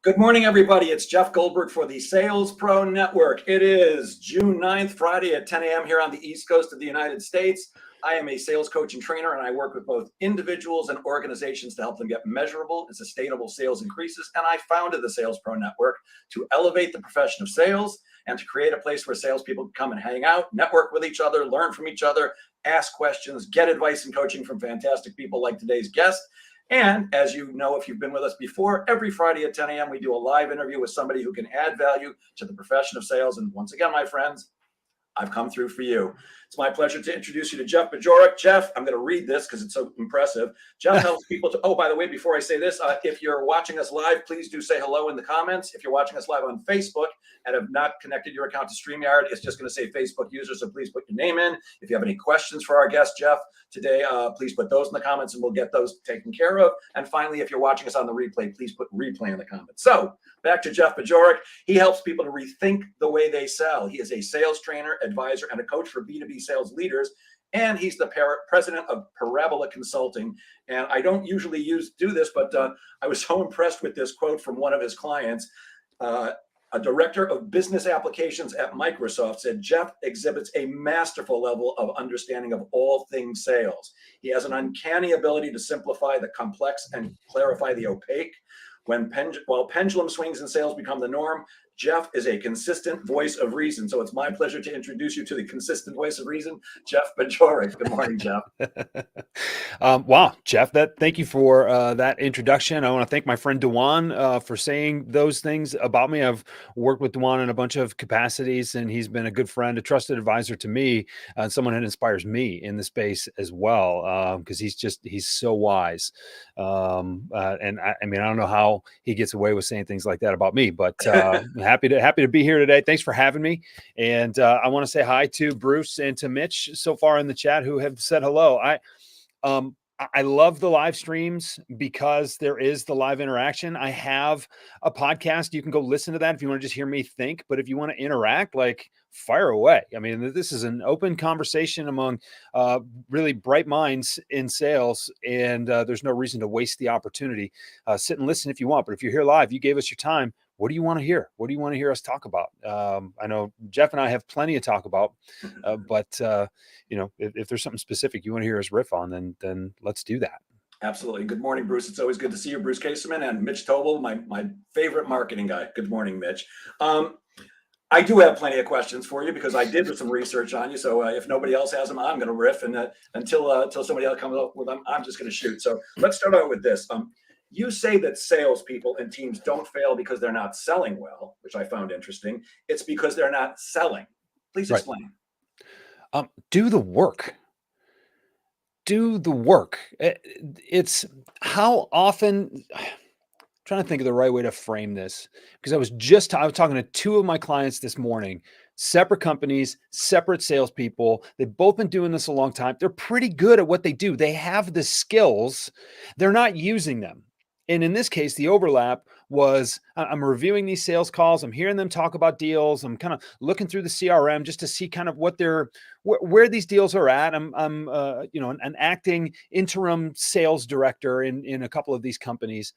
Good morning, everybody. It's Jeff Goldberg for the Sales Pro Network. It is June 9th, Friday at 10 a.m. here on the East Coast of the United States. I am a sales coach and trainer, and I work with both individuals and organizations to help them get measurable and sustainable sales increases. And I founded the Sales Pro Network to elevate the profession of sales and to create a place where salespeople can come and hang out, network with each other, learn from each other, ask questions, get advice and coaching from fantastic people like today's guest. And as you know, if you've been with us before, every Friday at 10 a.m., we do a live interview with somebody who can add value to the profession of sales. And once again, my friends, I've come through for you. It's my pleasure to introduce you to Jeff Bajorek. Jeff, I'm going to read this because it's so impressive. Jeff helps people to, oh, by the way, before I say this, if you're watching us live, please do say hello in the comments. If you're watching us live on Facebook and have not connected your account to StreamYard, it's just going to say Facebook user, so please put your name in. If you have any questions for our guest, Jeff, today, please put those in the comments and we'll get those taken care of. And finally, if you're watching us on the replay, please put replay in the comments. So back to Jeff Bajorek. He helps people to rethink the way they sell. He is a sales trainer, advisor, and a coach for B2B sales leaders. And he's the president of Parabola Consulting. And I don't usually do this, but I was so impressed with this quote from one of his clients. A director of business applications at Microsoft said, Jeff exhibits a masterful level of understanding of all things sales. He has an uncanny ability to simplify the complex and clarify the opaque. While pendulum swings in sales become the norm, Jeff is a consistent voice of reason. So it's my pleasure to introduce you to the consistent voice of reason, Jeff Bajorek. Good morning, Jeff. Wow, Jeff, thank you for that introduction. I want to thank my friend Dewan for saying those things about me. I've worked with Dewan in a bunch of capacities, and he's been a good friend, a trusted advisor to me, someone that inspires me in the space as well, because he's so wise. And I mean, I don't know how he gets away with saying things like that about me, but happy to be here today. Thanks for having me. And I want to say hi to Bruce and to Mitch so far in the chat who have said hello. I love the live streams because there is the live interaction. I have a podcast. You can go listen to that if you want to just hear me think, but if you want to interact, like, fire away. I mean, this is an open conversation among really bright minds in sales, and there's no reason to waste the opportunity. Sit and listen if you want, but if you're here live, you gave us your time. What do you want to hear? What do you want to hear us talk about? I know Jeff and I have plenty to talk about, but you know, if there's something specific you want to hear us riff on, then let's do that. Absolutely. Good morning, Bruce. It's always good to see you, Bruce Caseman, and Mitch Tobel, my favorite marketing guy. Good morning, Mitch. I do have plenty of questions for you because I did some research on you. So if nobody else has them, I'm going to riff, and until somebody else comes up with them, I'm just going to shoot. So let's start out with this. You say that salespeople and teams don't fail because they're not selling well, which I found interesting. It's because they're not selling. Please explain. Right. Do the work. Do the work. It's how often. Trying to think of the right way to frame this, because I was talking to two of my clients this morning, separate companies, separate salespeople. They've both been doing this a long time. They're pretty good at what they do. They have the skills. They're not using them. And in this case, the overlap was I'm reviewing these sales calls. I'm hearing them talk about deals. I'm kind of looking through the CRM just to see kind of where these deals are at. I'm an acting interim sales director in a couple of these companies.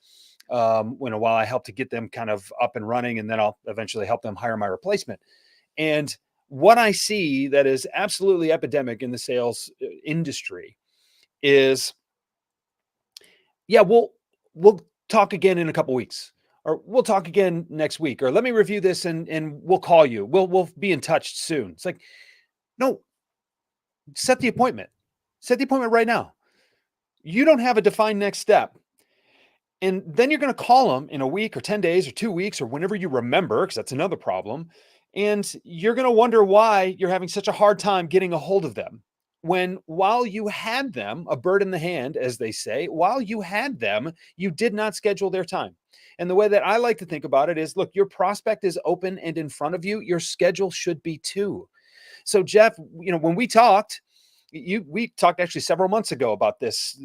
While I help to get them kind of up and running, and then I'll eventually help them hire my replacement. And what I see that is absolutely epidemic in the sales industry is, yeah, we'll talk again in a couple weeks, or we'll talk again next week, or let me review this and we'll call you. We'll be in touch soon. It's like, no, set the appointment. Set the appointment right now. You don't have a defined next step. And then you're going to call them in a week or 10 days or 2 weeks or whenever you remember, because that's another problem. And you're going to wonder why you're having such a hard time getting a hold of them. When while you had them, a bird in the hand, as they say, while you had them, you did not schedule their time. And the way that I like to think about it is, look, your prospect is open and in front of you. Your schedule should be too. So Jeff, when we talked, we talked actually several months ago about this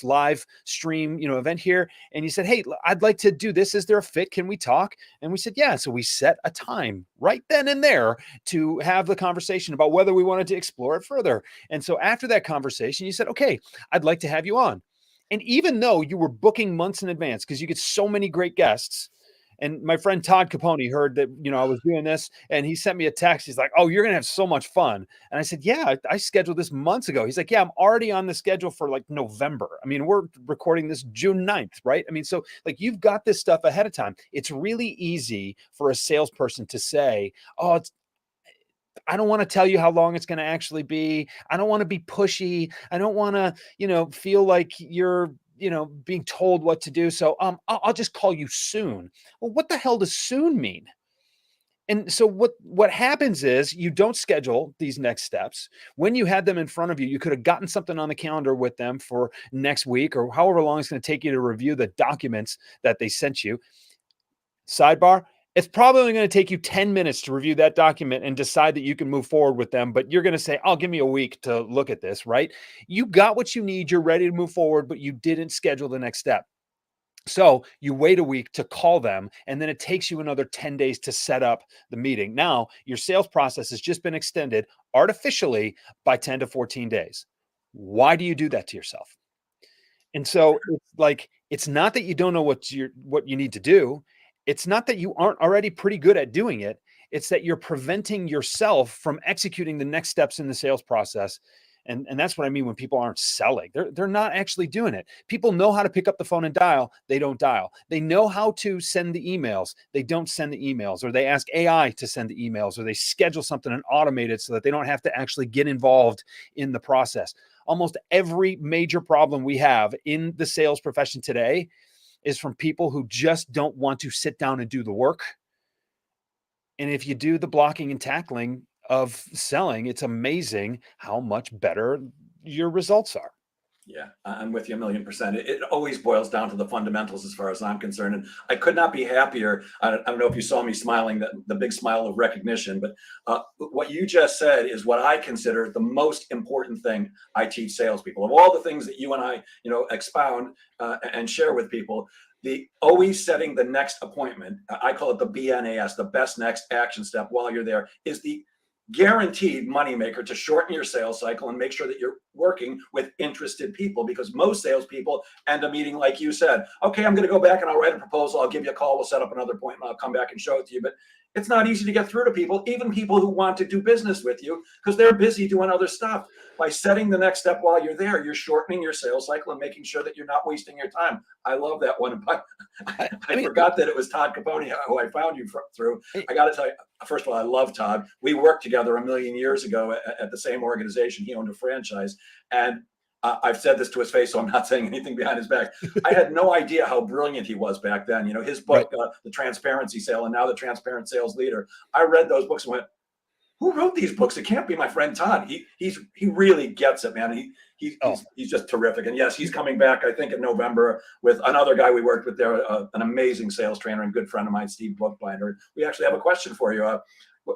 live stream, event here. And you said, hey, I'd like to do this. Is there a fit? Can we talk? And we said, yeah. So we set a time right then and there to have the conversation about whether we wanted to explore it further. And so after that conversation, you said, okay, I'd like to have you on. And even though you were booking months in advance because you get so many great guests, and my friend Todd Capone heard that, I was doing this, and he sent me a text. He's like, "Oh, you're going to have so much fun." And I said, "Yeah, I scheduled this months ago." He's like, "Yeah, I'm already on the schedule for like November. I mean, we're recording this June 9th, right? I mean, so like you've got this stuff ahead of time." It's really easy for a salesperson to say, "Oh, I don't want to tell you how long it's going to actually be. I don't want to be pushy. I don't want to, feel like you're, being told what to do. So I'll just call you soon." Well, what the hell does soon mean? And so what happens is you don't schedule these next steps. When you had them in front of you, you could have gotten something on the calendar with them for next week or however long it's going to take you to review the documents that they sent you. Sidebar, it's probably only going to take you 10 minutes to review that document and decide that you can move forward with them, but you're going to say, "Oh, give me a week to look at this," right? You got what you need, you're ready to move forward, but you didn't schedule the next step. So you wait a week to call them, and then it takes you another 10 days to set up the meeting. Now, your sales process has just been extended artificially by 10 to 14 days. Why do you do that to yourself? And so it's like, it's not that you don't know what you need to do. It's not that you aren't already pretty good at doing it. It's that you're preventing yourself from executing the next steps in the sales process. And that's what I mean when people aren't selling. They're not actually doing it. People know how to pick up the phone and dial. They don't dial. They know how to send the emails. They don't send the emails, or they ask AI to send the emails, or they schedule something and automate it so that they don't have to actually get involved in the process. Almost every major problem we have in the sales profession today is from people who just don't want to sit down and do the work. And if you do the blocking and tackling of selling, it's amazing how much better your results are. Yeah, I'm with you 1,000,000%. It always boils down to the fundamentals as far as I'm concerned. And I could not be happier. I don't know if you saw me smiling, the big smile of recognition, but what you just said is what I consider the most important thing I teach salespeople. Of all the things that you and I, expound and share with people, the always setting the next appointment, I call it the BNAS, the best next action step while you're there, is the guaranteed moneymaker to shorten your sales cycle and make sure that you're working with interested people, because most salespeople end a meeting like you said. "Okay, I'm going to go back and I'll write a proposal. I'll give you a call. We'll set up another appointment. I'll come back and show it to you." But it's not easy to get through to people, even people who want to do business with you, because they're busy doing other stuff. By setting the next step while you're there, you're shortening your sales cycle and making sure that you're not wasting your time. I love that one. I mean, forgot that it was Todd Capone who I found you through. it- I got to tell you, first of all, I love Todd. We worked together 1,000,000 years ago at the same organization. He owned a franchise. And I've said this to his face, so I'm not saying anything behind his back. I had no idea how brilliant he was back then. His right. book, The Transparency Sale, and now The Transparent Sales Leader. I read those books and went, "Who wrote these books? It can't be my friend Todd. He really gets it, man. Oh, He's just terrific." And yes, he's coming back, I think, in November with another guy we worked with there, an amazing sales trainer and good friend of mine, Steve Bookbinder. We actually have a question for you.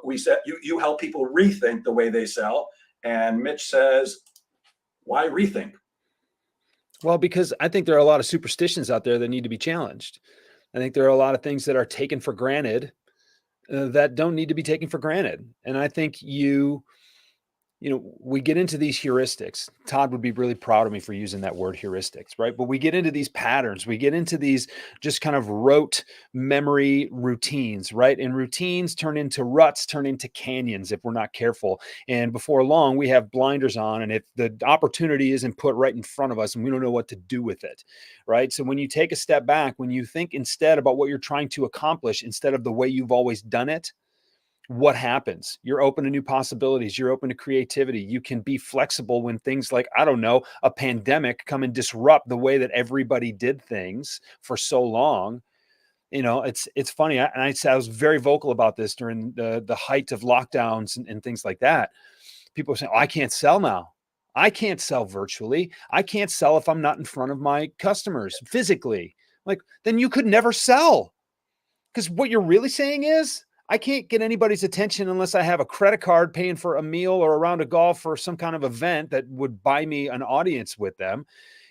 We said you help people rethink the way they sell, and Mitch says, "Why rethink?" well, because I think there are a lot of superstitions out there that need to be challenged. I think there are a lot of things that are taken for granted that don't need to be taken for granted. And I think we get into these heuristics. Todd would be really proud of me for using that word heuristics, right? But we get into these patterns. We get into these just kind of rote memory routines, right? And routines turn into ruts, turn into canyons if we're not careful. And before long, we have blinders on. And if the opportunity isn't put right in front of us and we don't know what to do with it, right? So when you take a step back, when you think instead about what you're trying to accomplish instead of the way you've always done it, what happens? You're open to new possibilities. You're open to creativity. You can be flexible when things like, I don't know, a pandemic come and disrupt the way that everybody did things for so long. It's funny. I was very vocal about this during the height of lockdowns and things like that. People are saying, "Oh, I can't sell now. I can't sell virtually. I can't sell if I'm not in front of my customers physically." Like, then you could never sell. Because what you're really saying is, I can't get anybody's attention unless I have a credit card paying for a meal or a round of golf or some kind of event that would buy me an audience with them.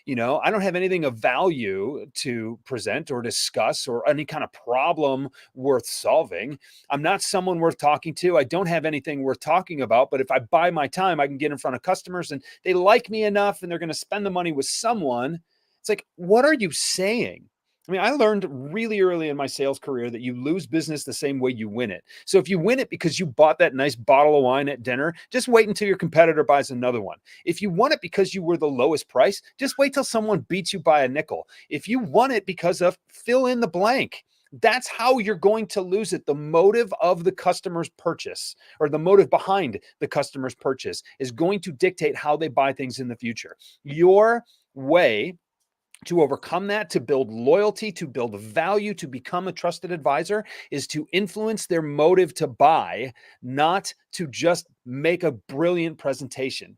I don't have anything of value to present or discuss or any kind of problem worth solving. I'm not someone worth talking to. I don't have anything worth talking about. But if I buy my time, I can get in front of customers and they like me enough and they're going to spend the money with someone. It's like, what are you saying? I mean, I learned really early in my sales career that you lose business the same way you win it. So if you win it because you bought that nice bottle of wine at dinner, just wait until your competitor buys another one. If you won it because you were the lowest price, just wait till someone beats you by a nickel. If you won it because of fill in the blank, that's how you're going to lose it. The motive of the customer's purchase, or the motive behind the customer's purchase, is going to dictate how they buy things in the future. Your way to overcome that, to build loyalty, to build value, to become a trusted advisor, is to influence their motive to buy, not to just make a brilliant presentation.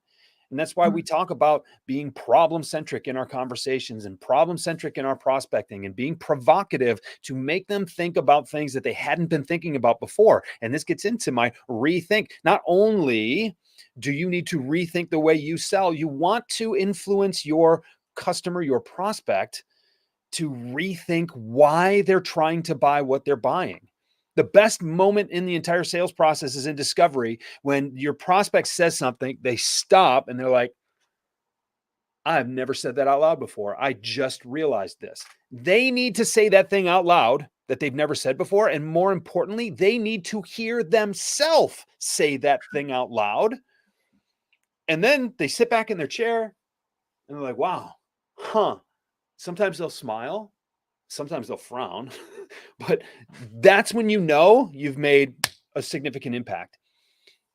And that's why we talk about being problem centric in our conversations and problem centric in our prospecting, and being provocative to make them think about things that they hadn't been thinking about before. And this gets into my rethink. Not only do you need to rethink the way you sell, you want to influence your customer, your prospect, to rethink why they're trying to buy what they're buying. The best moment in the entire sales process is in discovery, when your prospect says something, they stop and they're like, I've never said that out loud before. I just realized this. They need to say that thing out loud that they've never said before. And more importantly, they need to hear themselves say that thing out loud. And then they sit back in their chair and they're like, wow, sometimes they'll smile, sometimes they'll frown, but that's when you know you've made a significant impact.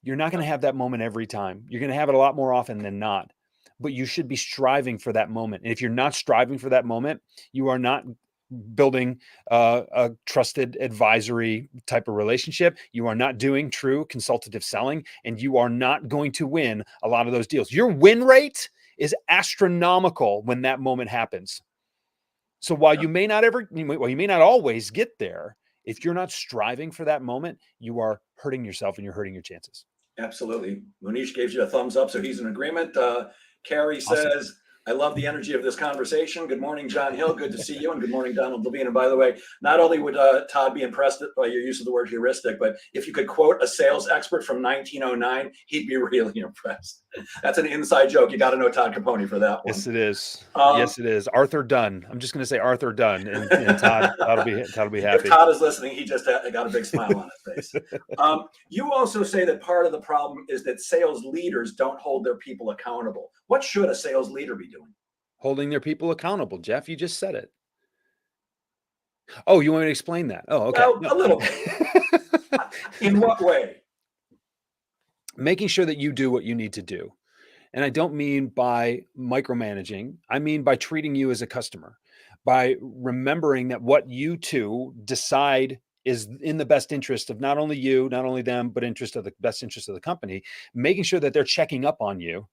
You're not going to have that moment every time. You're going to have it a lot more often than not, but you should be striving for that moment. And if you're not striving for that moment, you are not building a trusted advisory type of relationship. You are not doing true consultative selling, and you are not going to win a lot of those deals. Your win rate is astronomical when that moment happens. So while you may not always get there, if you're not striving for that moment, you are hurting yourself and you're hurting your chances. Absolutely. Munish gives you a thumbs up, so he's in agreement. Carrie Awesome. says, I love the energy of this conversation. Good morning, John Hill. Good to see you. And good morning, Donald Levine. And by the way, not only would Todd be impressed by your use of the word heuristic, but if you could quote a sales expert from 1909, he'd be really impressed. That's an inside joke. You got to know Todd Capone for that one. Yes, it is. Yes, it is. Arthur Dunn. I'm just going to say Arthur Dunn, and Todd will be happy. If Todd is listening, he just got a big smile on his face. You also say that part of the problem is that sales leaders don't hold their people accountable. What should a sales leader be doing? Holding their people accountable, Jeff. You just said it. Oh, you want me to explain that? Oh, okay. Well, a little bit. In what way? Making sure that you do what you need to do. And I don't mean by micromanaging. I mean by treating you as a customer, by remembering that what you two decide is in the best interest of not only you, not only them, but best interest of the company, making sure that they're checking up on you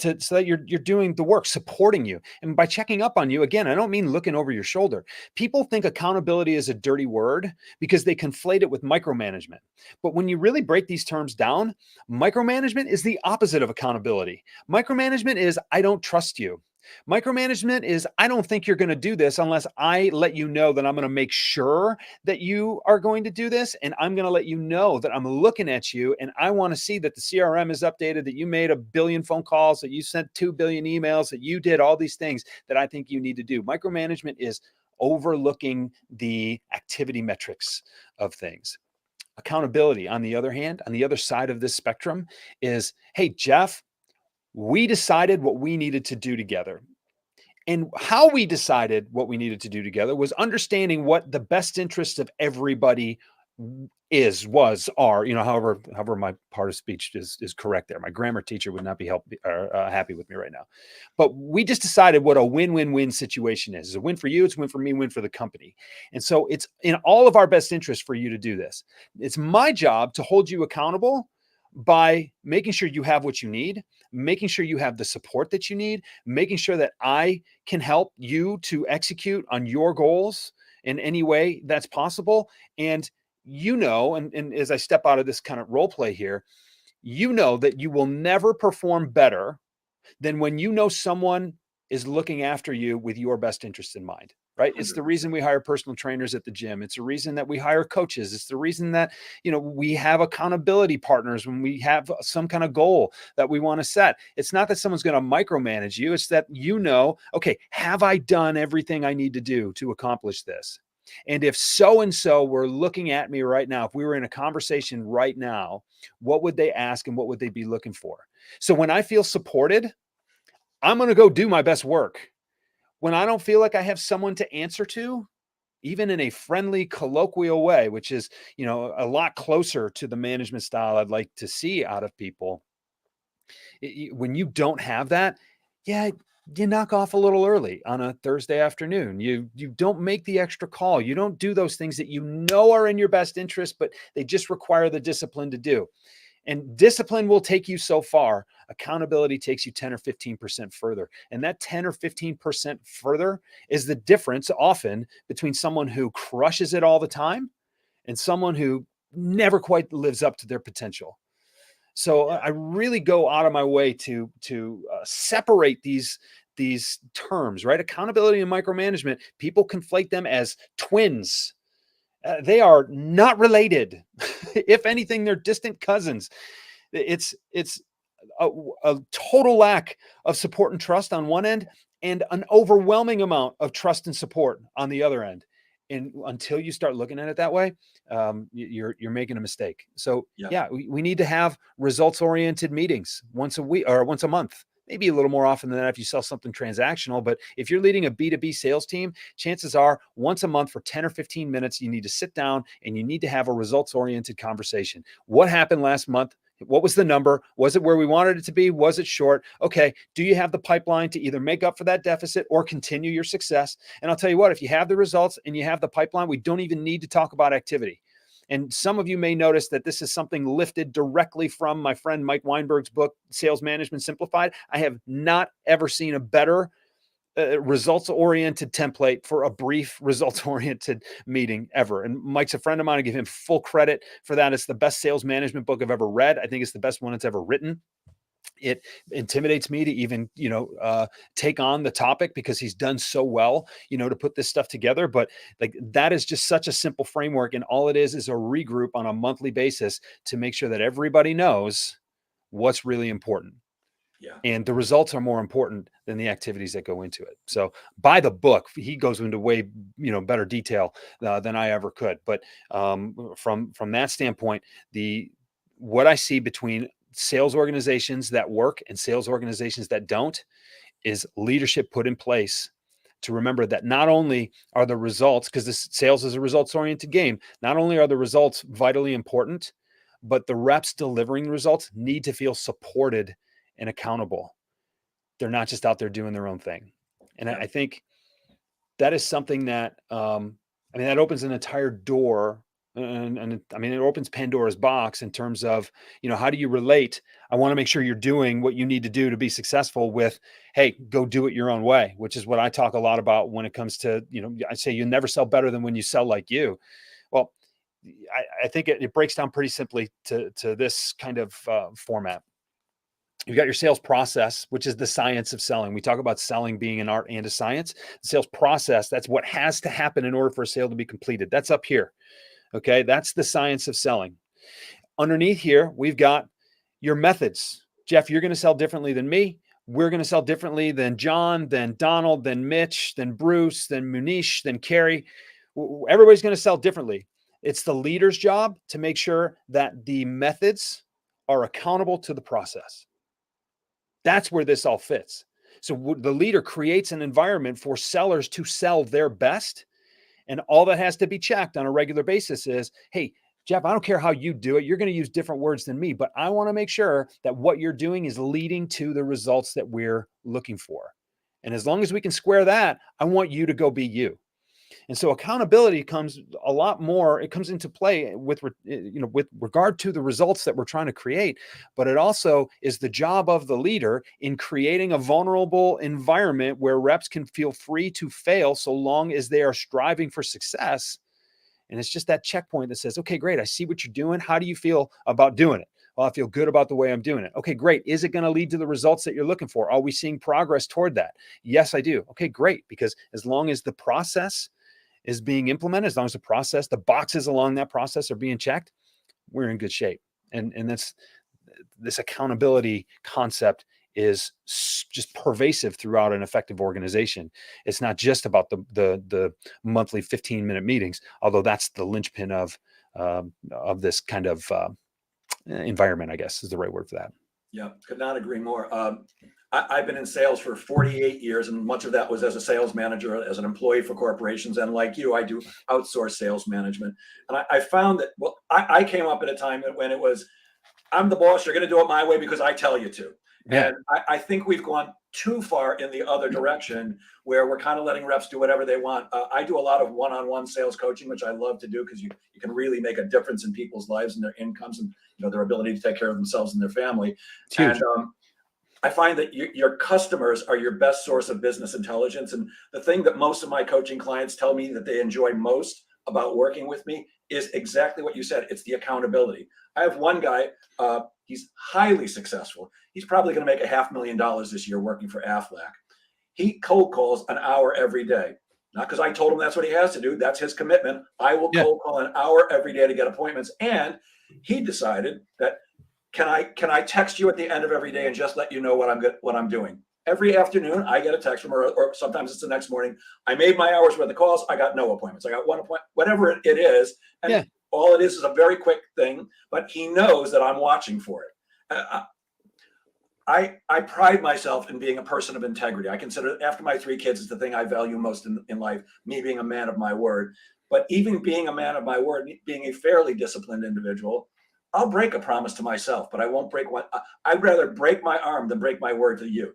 so that you're doing the work, supporting you. And by checking up on you, again, I don't mean looking over your shoulder. People think accountability is a dirty word because they conflate it with micromanagement. But when you really break these terms down, micromanagement is the opposite of accountability. Micromanagement is, I don't trust you. Micromanagement is, I don't think you're going to do this unless I let you know that I'm going to make sure that you are going to do this. And I'm going to let you know that I'm looking at you, and I want to see that the CRM is updated, that you made 1 billion phone calls, that you sent 2 billion emails, that you did all these things that I think you need to do. Micromanagement is overlooking the activity metrics of things. Accountability, on the other hand, on the other side of this spectrum, is, hey, Jeff, we decided what we needed to do together. And how we decided what we needed to do together was understanding what the best interest of everybody are, however my part of speech is correct there. My grammar teacher would not be happy with me right now. But we just decided what a win-win-win situation is. It's a win for you, it's a win for me, win for the company. And so it's in all of our best interest for you to do this. It's my job to hold you accountable by making sure you have what you need, making sure you have the support that you need, making sure that I can help you to execute on your goals in any way that's possible. And and as I step out of this kind of role play here, that you will never perform better than when someone is looking after you with your best interest in mind. right? It's the 100%. reason we hire personal trainers at the gym. It's the reason that we hire coaches. It's the reason that, we have accountability partners when we have some kind of goal that we want to set. It's not that someone's going to micromanage you. It's that, okay, have I done everything I need to do to accomplish this? And if so-and-so were looking at me right now, if we were in a conversation right now, what would they ask and what would they be looking for? So when I feel supported, I'm going to go do my best work. When I don't feel like I have someone to answer to, even in a friendly, colloquial way, which is, a lot closer to the management style I'd like to see out of people. When you don't have that, yeah, you knock off a little early on a Thursday afternoon. You don't make the extra call. You don't do those things that are in your best interest, but they just require the discipline to do. And discipline will take you so far. Accountability takes you 10 or 15% further. And that 10 or 15% further is the difference often between someone who crushes it all the time and someone who never quite lives up to their potential. So I really go out of my way to separate these terms, right? Accountability and micromanagement. People conflate them as twins. They are not related. If anything, they're distant cousins. It's a total lack of support and trust on one end, and an overwhelming amount of trust and support on the other end. And until you start looking at it that way, you're making a mistake. So we need to have results-oriented meetings once a week or once a month. Maybe a little more often than that if you sell something transactional. But if you're leading a B2B sales team, chances are once a month for 10 or 15 minutes, you need to sit down and you need to have a results-oriented conversation. What happened last month? What was the number? Was it where we wanted it to be? Was it short? Okay. Do you have the pipeline to either make up for that deficit or continue your success? And I'll tell you what, if you have the results and you have the pipeline, we don't even need to talk about activity. And some of you may notice that this is something lifted directly from my friend Mike Weinberg's book, Sales Management Simplified. I have not ever seen a better results-oriented template for a brief results-oriented meeting ever. And Mike's a friend of mine. I give him full credit for that. It's the best sales management book I've ever read. I think it's the best one it's ever written. It intimidates me to even, take on the topic because he's done so well, to put this stuff together. But like that is just such a simple framework. And all it is a regroup on a monthly basis to make sure that everybody knows what's really important. Yeah. And the results are more important than the activities that go into it. So by the book, he goes into way, better detail than I ever could. But from that standpoint, what I see between sales organizations that work and sales organizations that don't is leadership put in place to remember that not only are the results, because this sales is a results-oriented game, not only are the results vitally important, but the reps delivering results need to feel supported and accountable. They're not just out there doing their own thing. And I think that is something that, that opens an entire door. And it opens Pandora's box in terms of, how do you relate? I want to make sure you're doing what you need to do to be successful with, hey, go do it your own way, which is what I talk a lot about when it comes to, I say you never sell better than when you sell like you. Well, I think it breaks down pretty simply to this kind of format. You've got your sales process, which is the science of selling. We talk about selling being an art and a science. The sales process, that's what has to happen in order for a sale to be completed. That's up here. Okay, that's the science of selling. Underneath here, we've got your methods. Jeff, you're going to sell differently than me. We're going to sell differently than John, than Donald, than Mitch, than Bruce, than Munish, than Carrie. Everybody's going to sell differently. It's the leader's job to make sure that the methods are accountable to the process. That's where this all fits. So the leader creates an environment for sellers to sell their best. And all that has to be checked on a regular basis is, hey, Jeff, I don't care how you do it. You're going to use different words than me, but I want to make sure that what you're doing is leading to the results that we're looking for. And as long as we can square that, I want you to go be you. And so accountability comes a lot more. It comes into play with regard to the results that we're trying to create, but it also is the job of the leader in creating a vulnerable environment where reps can feel free to fail so long as they are striving for success. And it's just that checkpoint that says, okay, great. I see what you're doing. How do you feel about doing it? Well, I feel good about the way I'm doing it. Okay, great. Is it going to lead to the results that you're looking for? Are we seeing progress toward that? Yes, I do. Okay, great. Because as long as the process is being implemented, as long as the boxes along that process are being checked, we're in good shape. And that's this accountability concept is just pervasive throughout an effective organization. It's not just about the monthly 15-minute meetings, although that's the linchpin of this kind of environment, I guess is the right word for that. Yeah, could not agree more. I've been in sales for 48 years, and much of that was as a sales manager, as an employee for corporations. And like you, I do outsource sales management. And I found that, well, I came up at a time when it was, I'm the boss, you're going to do it my way because I tell you to. Yeah. And I think we've gone too far in the other direction where we're kind of letting reps do whatever they want. I do a lot of one-on-one sales coaching, which I love to do because you can really make a difference in people's lives and their incomes and their ability to take care of themselves and their family. It's huge. And I find that your customers are your best source of business intelligence. And the thing that most of my coaching clients tell me that they enjoy most about working with me is exactly what you said. It's the accountability. I have one guy, he's highly successful. He's probably going to make $500,000 this year working for Aflac. He cold calls an hour every day. Not because I told him that's what he has to do. That's his commitment. I will cold call an hour every day to get appointments. And he decided that, can I text you at the end of every day and just let you know what I'm doing? Every afternoon, I get a text from her, or sometimes it's the next morning. I made my hours worth of calls. I got no appointments. I got one appointment, whatever it is. And all it is a very quick thing, but he knows that I'm watching for it. I pride myself in being a person of integrity. I consider, after my 3 kids, is the thing I value most in life, me being a man of my word. But even being a man of my word, being a fairly disciplined individual, I'll break a promise to myself, but I won't break one. I'd rather break my arm than break my word to you,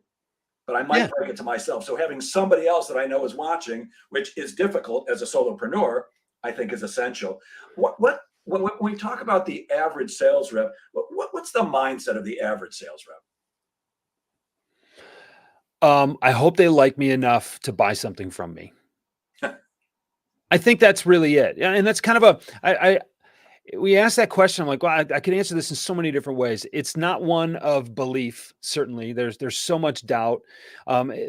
but I might break it to myself. So having somebody else that I know is watching, which is difficult as a solopreneur, I think is essential. When we talk about the average sales rep, what's the mindset of the average sales rep? I hope they like me enough to buy something from me. I think that's really it. And that's kind of we asked that question. I'm like, well, I could answer this in so many different ways. It's not one of belief. Certainly there's so much doubt.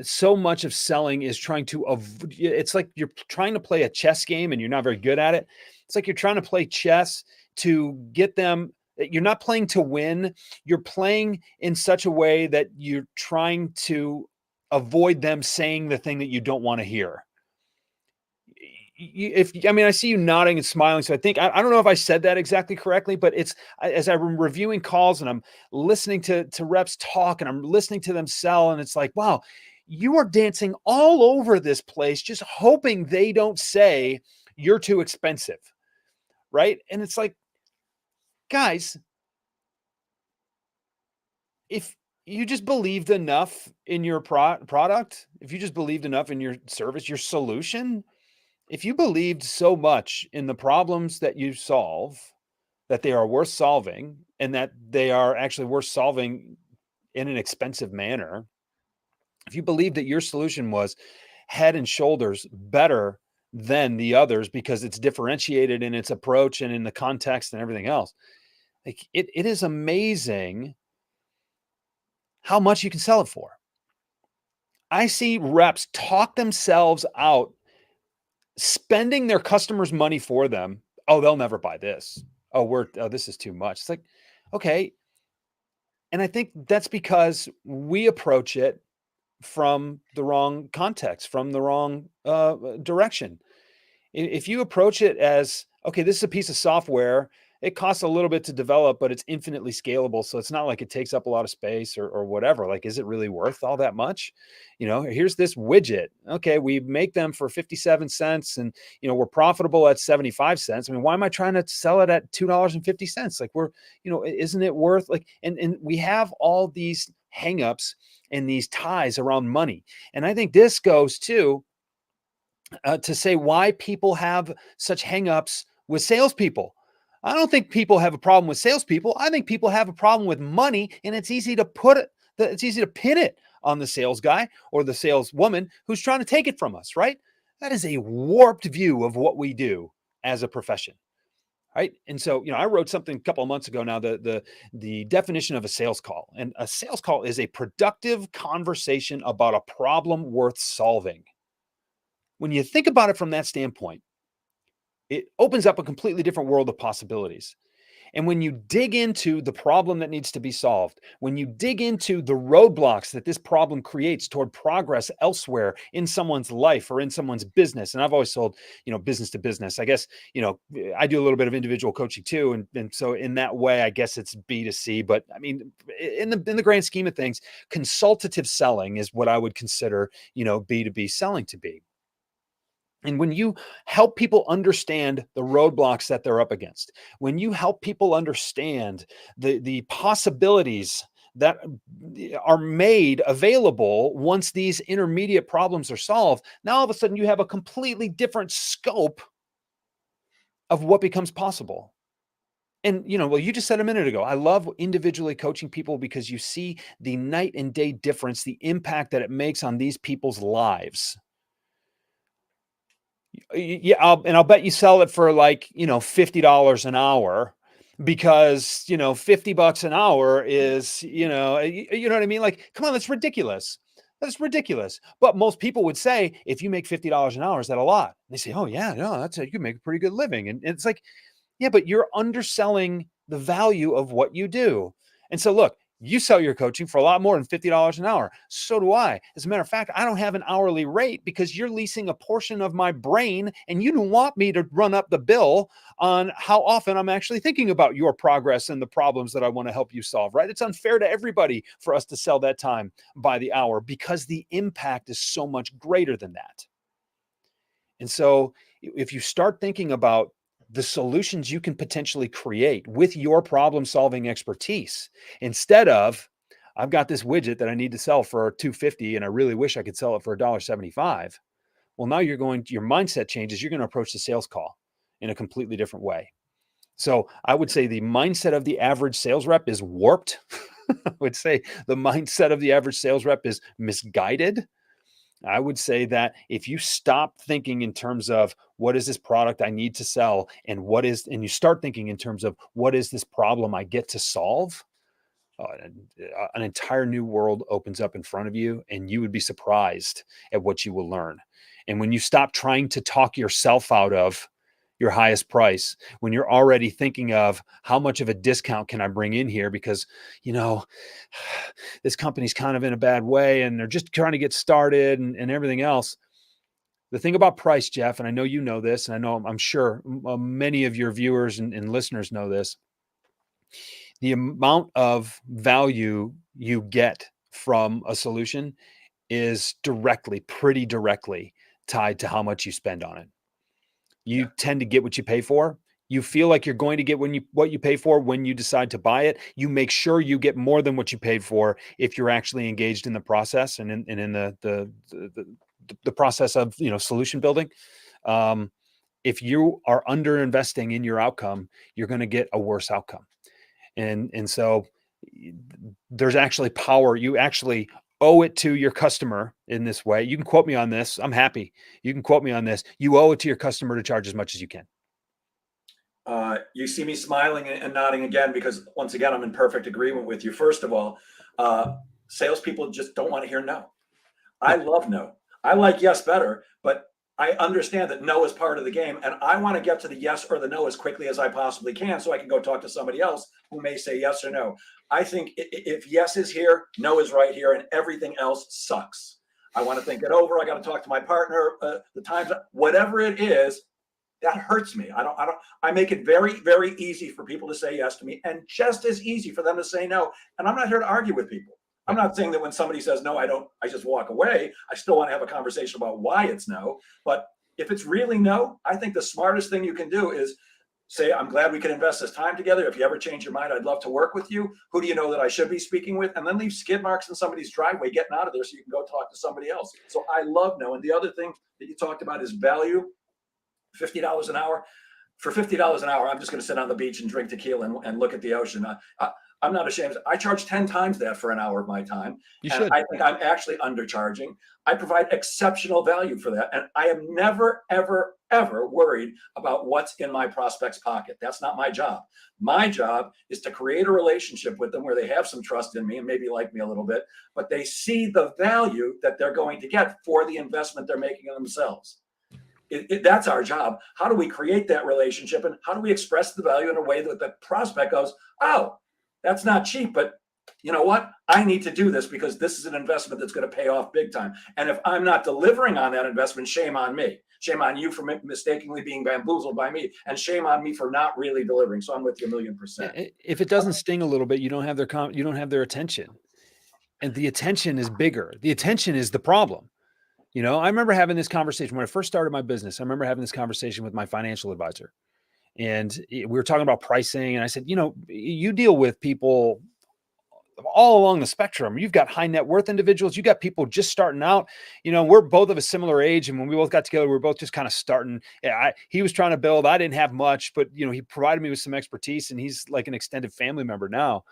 So much of selling is trying to it's like you're trying to play a chess game and you're not very good at it. It's like you're trying to play chess to get them. You're not playing to win. You're playing in such a way that you're trying to avoid them saying the thing that you don't want to hear. I see you nodding and smiling. So I think, I don't know if I said that exactly correctly, but it's, as I'm reviewing calls and I'm listening to reps talk and I'm listening to them sell, and it's like, wow, you are dancing all over this place, just hoping they don't say you're too expensive. Right. And it's like, guys, if you just believed enough in your product, if you just believed enough in your service, your solution, if you believed so much in the problems that you solve, that they are worth solving and that they are actually worth solving in an expensive manner, if you believe that your solution was head and shoulders better than the others because it's differentiated in its approach and in the context and everything else, like it is amazing how much you can sell it for. I see reps talk themselves out spending their customers' money for them. Oh, they'll never buy this. Oh, this is too much. It's like, okay. And I think that's because we approach it from the wrong context, from the wrong direction. If you approach it as, okay, this is a piece of software, it costs a little bit to develop, but it's infinitely scalable. So it's not like it takes up a lot of space or whatever. Like, is it really worth all that much? Here's this widget. Okay, we make them for 57 cents and, we're profitable at 75 cents. I mean, why am I trying to sell it at $2.50? Like isn't it worth and we have all these hangups and these ties around money. And I think this goes to say why people have such hangups with salespeople. I don't think people have a problem with salespeople. I think people have a problem with money, and it's easy to pin it on the sales guy or the saleswoman who's trying to take it from us, right? That is a warped view of what we do as a profession. right? And so, I wrote something a couple of months ago now, the definition of a sales call. And a sales call is a productive conversation about a problem worth solving. When you think about it from that standpoint, it opens up a completely different world of possibilities. And when you dig into the problem that needs to be solved, when you dig into the roadblocks that this problem creates toward progress elsewhere in someone's life or in someone's business, and I've always sold, business to business. I guess, I do a little bit of individual coaching too. And so in that way, I guess it's B2C, but I mean, in the grand scheme of things, consultative selling is what I would consider, B2B selling to be. And when you help people understand the roadblocks that they're up against, when you help people understand the possibilities that are made available once these intermediate problems are solved, now all of a sudden you have a completely different scope of what becomes possible. And, well, you just said a minute ago, I love individually coaching people because you see the night and day difference, the impact that it makes on these people's lives. Yeah, I'll bet you sell it for like, $50 an hour because, $50 an hour is, you know what I mean? Like, come on, that's ridiculous. That's ridiculous. But most people would say, if you make $50 an hour, is that a lot? And they say, oh yeah, no, that's it. You can make a pretty good living. And it's like, yeah, but you're underselling the value of what you do. And so look, you sell your coaching for a lot more than $50 an hour. So do I. As a matter of fact, I don't have an hourly rate because you're leasing a portion of my brain and you don't want me to run up the bill on how often I'm actually thinking about your progress and the problems that I want to help you solve, right? It's unfair to everybody for us to sell that time by the hour because the impact is so much greater than that. And so if you start thinking about the solutions you can potentially create with your problem solving expertise, instead of, I've got this widget that I need to sell for $250 and I really wish I could sell it for $1.75. Well, now your mindset changes. You're going to approach the sales call in a completely different way. So I would say the mindset of the average sales rep is warped. I would say the mindset of the average sales rep is misguided. I would say that if you stop thinking in terms of what is this product I need to sell and you start thinking in terms of what is this problem I get to solve, an entire new world opens up in front of you and you would be surprised at what you will learn. And when you stop trying to talk yourself out of your highest price, when you're already thinking of how much of a discount can I bring in here because, this company's kind of in a bad way and they're just trying to get started and everything else. The thing about price, Jeff, and I know you know this, and I'm sure many of your viewers and listeners know this, the amount of value you get from a solution is pretty directly tied to how much you spend on it. You tend to get what you pay for. You feel like you're going to get what you pay for when you decide to buy it. You make sure you get more than what you paid for if you're actually engaged in the process and in the process of solution building. If you are under investing in your outcome, you're going to get a worse outcome. And so there's actually power. You actually owe it to your customer in this way. You can quote me on this. I'm happy. You can quote me on this. You owe it to your customer to charge as much as you can. You see me smiling and nodding again, because once again, I'm in perfect agreement with you. First of all, salespeople just don't want to hear no. I love no. I like yes better, but I understand that no is part of the game. And I want to get to the yes or the no as quickly as I possibly can so I can go talk to somebody else who may say yes or no. I think if yes is here, no is right here, and everything else sucks. I want to think it over. I got to talk to my partner. The times, whatever it is, that hurts me. I make it very, very easy for people to say yes to me and just as easy for them to say no. And I'm not here to argue with people. I'm not saying that when somebody says no, I just walk away. I still want to have a conversation about why it's no. But if it's really no, I think the smartest thing you can do is say, I'm glad we can invest this time together. If you ever change your mind, I'd love to work with you. Who do you know that I should be speaking with? And then leave skid marks in somebody's driveway getting out of there so you can go talk to somebody else. So I love no. And the other thing that you talked about is value. $50 an hour. For $50 an hour, I'm just going to sit on the beach and drink tequila and look at the ocean. I'm not ashamed. I charge 10 times that for an hour of my time. You And should. I think I'm actually undercharging. I provide exceptional value for that. And I am never, ever, ever worried about what's in my prospect's pocket. That's not my job. My job is to create a relationship with them where they have some trust in me and maybe like me a little bit, but they see the value that they're going to get for the investment they're making in themselves. That's our job. How do we create that relationship, and how do we express the value in a way that the prospect goes, oh, that's not cheap, but you know what? I need to do this because this is an investment that's going to pay off big time. And if I'm not delivering on that investment, shame on me. Shame on you for mistakenly being bamboozled by me, and shame on me for not really delivering. So I'm with you 1,000,000%. If it doesn't sting a little bit, you don't have you don't have their attention, and the attention is bigger. The attention is the problem. I remember having this conversation when I first started my business. I remember having this conversation with my financial advisor, and we were talking about pricing. And I said, you deal with people all along the spectrum. You've got high net worth individuals. You got people just starting out. We're both of a similar age. And when we both got together, we were both just kind of starting. He was trying to build. I didn't have much, but he provided me with some expertise, and he's like an extended family member now.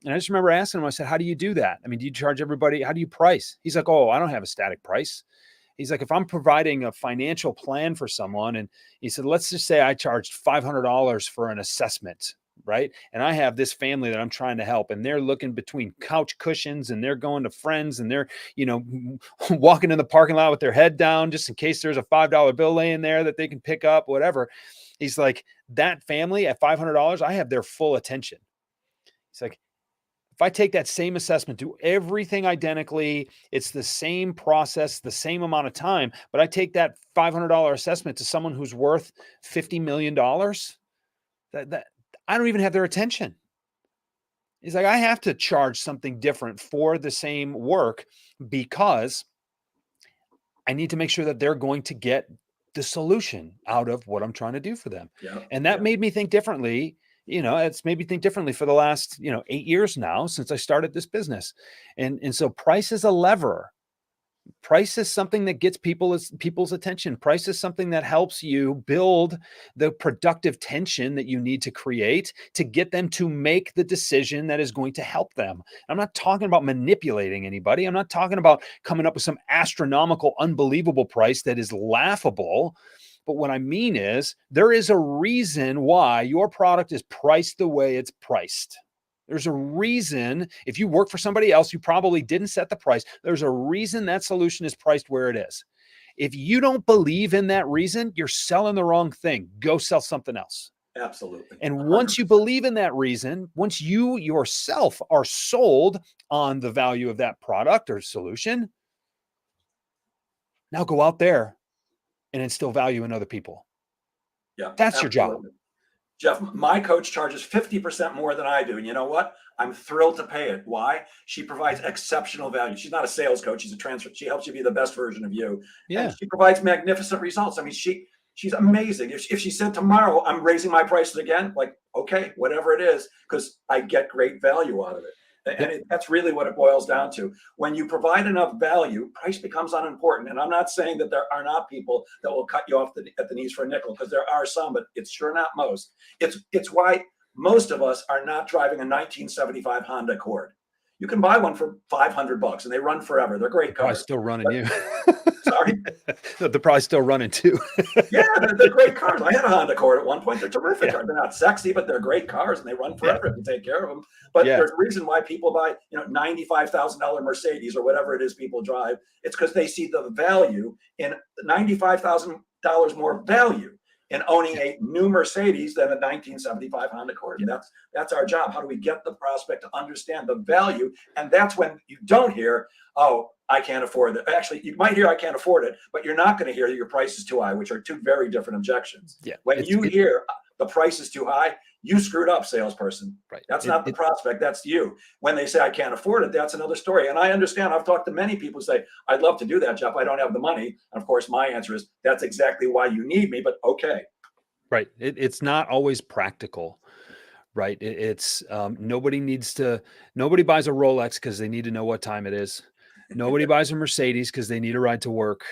And I just remember asking him, I said, how do you do that? I mean, do you charge everybody? How do you price? He's like, oh, I don't have a static price. He's like, if I'm providing a financial plan for someone, and he said, let's just say I charged $500 for an assessment, right? And I have this family that I'm trying to help, and they're looking between couch cushions, and they're going to friends, and they're, walking in the parking lot with their head down just in case there's a $5 bill laying there that they can pick up, whatever. He's like, that family at $500, I have their full attention. He's like, if I take that same assessment, do everything identically, it's the same process, the same amount of time, but I take that $500 assessment to someone who's worth $50 million, that I don't even have their attention. He's like, I have to charge something different for the same work because I need to make sure that they're going to get the solution out of what I'm trying to do for them. Yeah, and that made me think differently. It's made me think differently for the last, 8 years now since I started this business. And so price is a lever. Price is something that gets people's attention. Price is something that helps you build the productive tension that you need to create to get them to make the decision that is going to help them. I'm not talking about manipulating anybody. I'm not talking about coming up with some astronomical, unbelievable price that is laughable. But what I mean is there is a reason why your product is priced the way it's priced. There's a reason. If you work for somebody else, you probably didn't set the price. There's a reason that solution is priced where it is. If you don't believe in that reason, you're selling the wrong thing. Go sell something else. Absolutely. And once you believe in that reason, once you yourself are sold on the value of that product or solution, now go out there and instill value in other people. Yeah, that's absolutely. your job. Jeff, my coach charges 50% more than I do. And you know what? I'm thrilled to pay it. Why? She provides exceptional value. She's not a sales coach. She's a transfer. She helps you be the best version of you. Yeah. And she provides magnificent results. I mean, she's amazing. If she said tomorrow, I'm raising my prices again, like, okay, whatever it is, because I get great value out of it. And that's really what it boils down to. When you provide enough value, price becomes unimportant. And I'm not saying that there are not people that will cut you off at the knees for a nickel, because there are some, but it's sure not most. It's why most of us are not driving a 1975 Honda Accord. You can buy one for $500 and they run forever. They're great cars. Probably still running you. Sorry? They're probably still running too. Yeah, they're great cars. I had a Honda Accord at one point. They're terrific cars. They're not sexy, but they're great cars and they run forever if you take care of them. But there's a reason why people buy, $95,000 Mercedes or whatever it is people drive. It's because they see the value in $95,000 more value in owning a new Mercedes than a 1975 Honda Accord. That's our job. How do we get the prospect to understand the value? And that's when you don't hear, oh, I can't afford it. Actually, you might hear I can't afford it, but you're not going to hear that your price is too high, which are two very different objections. Yeah. When you hear the price is too high, you screwed up, salesperson. Right. That's not the prospect. That's you. When they say I can't afford it, that's another story. And I understand. I've talked to many people who say, I'd love to do that, Jeff. I don't have the money. And of course, my answer is that's exactly why you need me. But okay. Right. It's not always practical. Right. It's nobody buys a Rolex because they need to know what time it is. Nobody buys a Mercedes because they need a ride to work.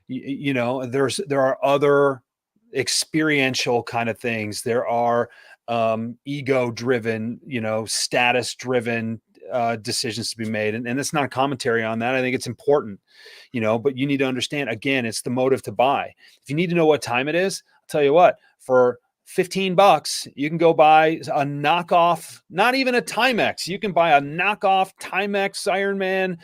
There are other experiential kind of things. There are ego driven, status driven decisions to be made. And it's not a commentary on that. I think it's important, but you need to understand, again, it's the motive to buy. If you need to know what time it is, I'll tell you what, for $15, you can go buy a knockoff, not even a Timex. You can buy a knockoff Timex Ironman,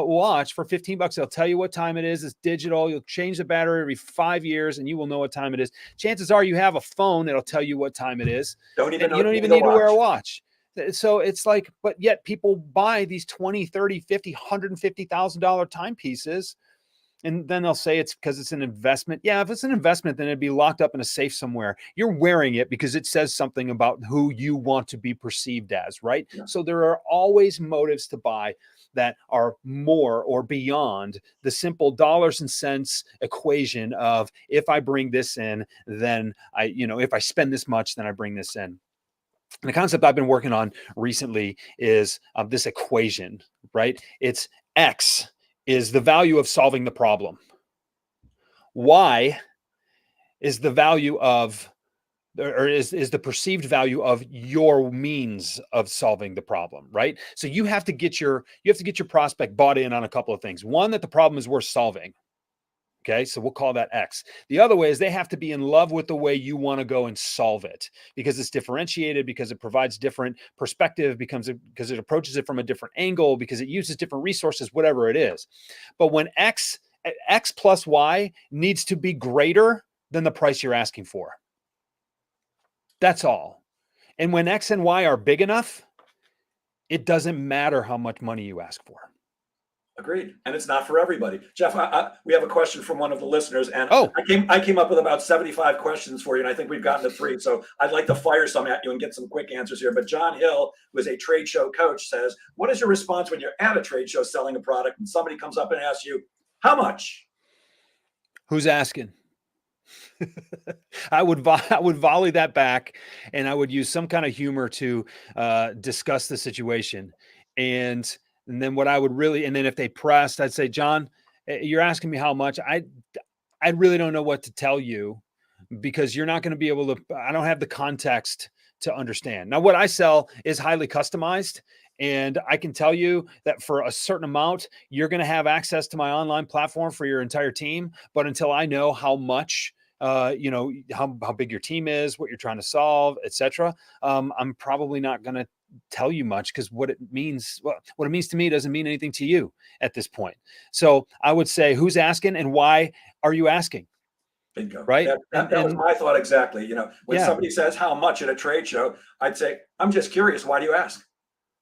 watch for $15. They'll tell you what time it is. It's digital. You'll change the battery every 5 years and you will know what time it is. Chances are you have a phone that'll tell you what time it is. You don't even need to wear a watch. So it's like, but yet people buy these $20, $30, $50, $150,000 timepieces. And then they'll say it's because it's an investment. Yeah, if it's an investment, then it'd be locked up in a safe somewhere. You're wearing it because it says something about who you want to be perceived as, right? Yeah. So there are always motives to buy that are more or beyond the simple dollars and cents equation of, if I bring this in, then if I spend this much, then I bring this in. And the concept I've been working on recently is this equation, right? It's X is the value of solving the problem. Y is the value of, or is the perceived value of your means of solving the problem, right? So you have to get your prospect bought in on a couple of things. One, that the problem is worth solving. Okay, so we'll call that X. The other way is they have to be in love with the way you want to go and solve it, because it's differentiated, because it provides different perspective, because it approaches it from a different angle, because it uses different resources, whatever it is. But when X plus Y needs to be greater than the price you're asking for. That's all. And when X and Y are big enough, it doesn't matter how much money you ask for. Agreed. And it's not for everybody. Jeff, we have a question from one of the listeners, and I came up with about 75 questions for you, and I think we've gotten to 3. So I'd like to fire some at you and get some quick answers here. But John Hill, who is a trade show coach, says, what is your response when you're at a trade show selling a product and somebody comes up and asks you, how much? Who's asking? I would volley that back, and I would use some kind of humor to discuss the situation. And then what I would really, and then if they pressed, I'd say, John, you're asking me how much. I really don't know what to tell you, because you're not going to be able to, I don't have the context to understand. Now, what I sell is highly customized, and I can tell you that for a certain amount, you're going to have access to my online platform for your entire team. But until I know how much, how big your team is, what you're trying to solve, etc., I'm probably not going to tell you much, because what it means to me doesn't mean anything to you at this point. So I would say, who's asking and why are you asking? Bingo. Right. That was my thought exactly. When somebody says how much at a trade show, I'd say, I'm just curious. Why do you ask?